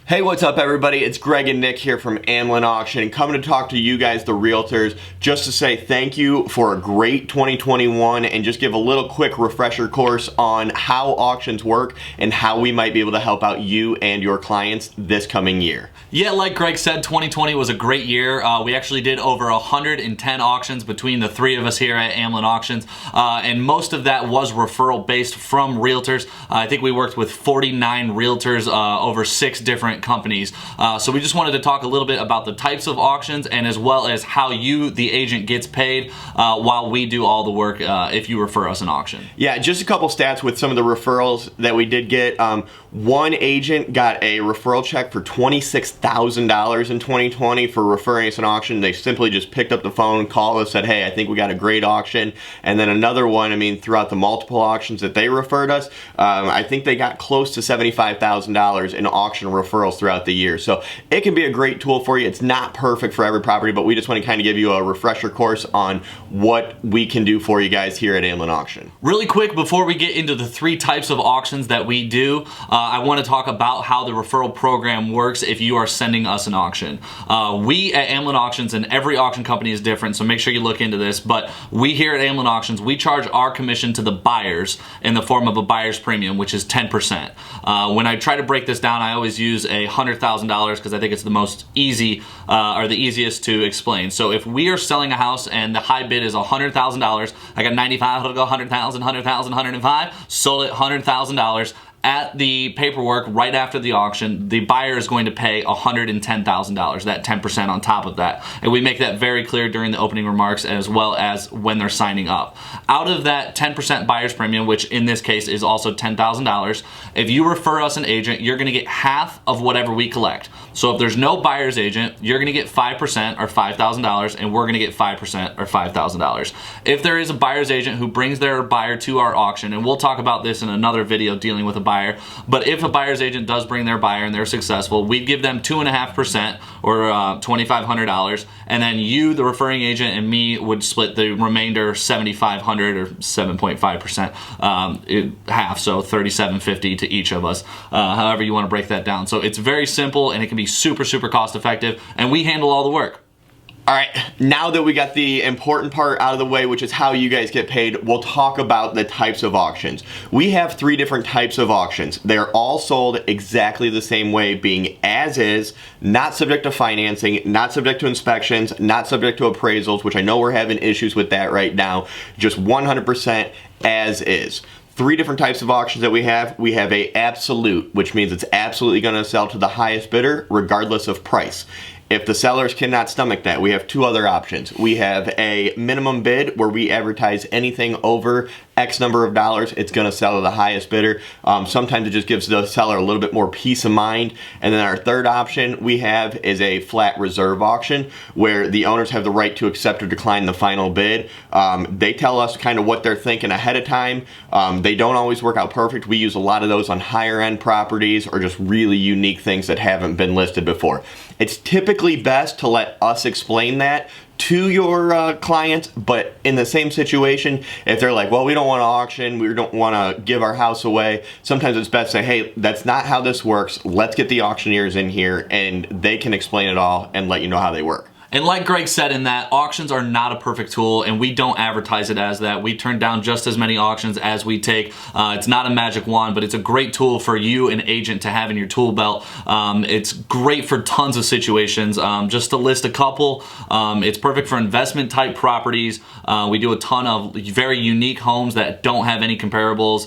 Hey, what's up everybody? It's Greg and Nick here from Amlin Auction, coming to talk to you guys, the realtors, just to say thank you for a great 2021 and just give a little quick refresher course on how auctions work and how we might be able to help out you and your clients this coming year. Yeah, like Greg said, 2020 was a great year. We actually did over 110 auctions between the three of us here at Amlin Auctions, and most of that was referral based from realtors. I think we worked with 49 realtors over 6 different companies. So we just wanted to talk a little bit about the types of auctions and as well as how you, the agent, gets paid while we do all the work if you refer us an auction. Yeah, just a couple stats with some of the referrals that we did get. One agent got a referral check for $26,000 in 2020 for referring us an auction. They simply just picked up the phone, called us, said, hey, I think we got a great auction. And then another one, I mean, throughout the multiple auctions that they referred us, I think they got close to $75,000 in auction referrals throughout the year. So it can be a great tool for you. It's not perfect for every property, but we just want to kind of give you a refresher course on what we can do for you guys here at Amlin Auction. Really quick, before we get into the 3 types of auctions that we do, I want to talk about how the referral program works if you are sending us an auction. We at Amlin Auctions, and every auction company is different, so make sure you look into this, but we here at Amlin Auctions, we charge our commission to the buyers in the form of a buyer's premium, which is 10%. When I try to break this down, I always use $100,000 because I think it's the most easy or the easiest to explain. So if we are selling a house and the high bid is $100,000, I got 95, it'll go 100,000, 100,000, 105, sold it $100,000. At the paperwork right after the auction, the buyer is going to pay $110,000, that 10% on top of that. And we make that very clear during the opening remarks as well as when they're signing up. Out of that 10% buyer's premium, which in this case is also $10,000, if you refer us an agent, you're going to get half of whatever we collect. So if there's no buyer's agent, you're going to get 5% or $5,000, and we're going to get 5% or $5,000. If there is a buyer's agent who brings their buyer to our auction, and we'll talk about this in another video dealing with a buyer, but if a buyer's agent does bring their buyer and they're successful, we'd give them 2.5% or $2,500, and then you, the referring agent, and me would split the remainder $7,500 or 7.5%, half, so $3,750 to each of us, however you want to break that down. So it's very simple and it can be super cost effective, and we handle all the work. All right, now that we got the important part out of the way, which is how you guys get paid, we'll talk about the types of auctions. We have 3 different types of auctions. They're all sold exactly the same way, being as is, not subject to financing, not subject to inspections, not subject to appraisals, which I know we're having issues with that right now, just 100% as is. 3 different types of auctions that we have. We have a absolute, which means it's absolutely going to sell to the highest bidder regardless of price. If the sellers cannot stomach that, we have 2 other options. We have a minimum bid where we advertise anything over X number of dollars, it's going to sell to the highest bidder. Sometimes it just gives the seller a little bit more peace of mind. And then our 3rd option we have is a flat reserve auction where the owners have the right to accept or decline the final bid. They tell us kind of what they're thinking ahead of time. They don't always work out perfect. We use a lot of those on higher end properties or just really unique things that haven't been listed before. It's typically best to let us explain that to your clients, but in the same situation, if they're like, well, we don't want to auction, we don't want to give our house away, sometimes it's best to say, hey, that's not how this works. Let's get the auctioneers in here and they can explain it all and let you know how they work. And like Greg said in that, auctions are not a perfect tool, and we don't advertise it as that. We turn down just as many auctions as we take. It's not a magic wand, but it's a great tool for you, an agent, to have in your tool belt. It's great for tons of situations. Just to list a couple, it's perfect for investment type properties. We do a ton of very unique homes that don't have any comparables.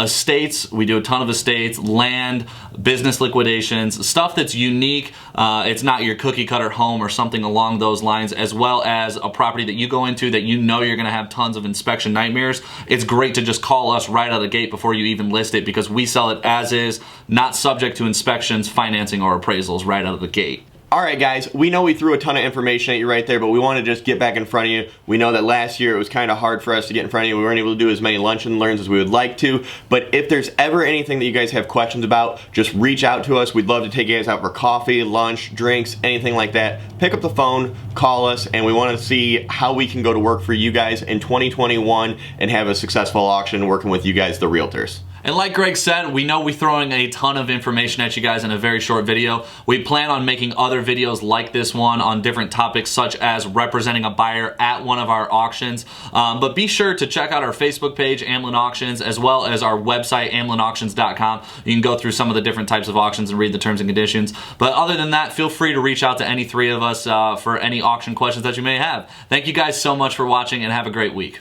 Estates, we do a ton of estates, land, business liquidations, stuff that's unique. It's not your cookie cutter home or something along those lines, as well as a property that you go into that you know you're going to have tons of inspection nightmares. It's great to just call us right out of the gate before you even list it, because we sell it as is, not subject to inspections, financing, or appraisals right out of the gate. All right, guys, we know we threw a ton of information at you right there, but we want to just get back in front of you. We know that last year it was kind of hard for us to get in front of you. We weren't able to do as many lunch and learns as we would like to, but if there's ever anything that you guys have questions about, just reach out to us. We'd love to take you guys out for coffee, lunch, drinks, anything like that. Pick up the phone, call us, and we want to see how we can go to work for you guys in 2021 and have a successful auction working with you guys, the realtors. And like Greg said, we know we're throwing a ton of information at you guys in a very short video. We plan on making other videos like this one on different topics, such as representing a buyer at one of our auctions. But be sure to check out our Facebook page, Amlin Auctions, as well as our website, amlinauctions.com. You can go through some of the different types of auctions and read the terms and conditions. But other than that, feel free to reach out to any three of us for any auction questions that you may have. Thank you guys so much for watching, and have a great week.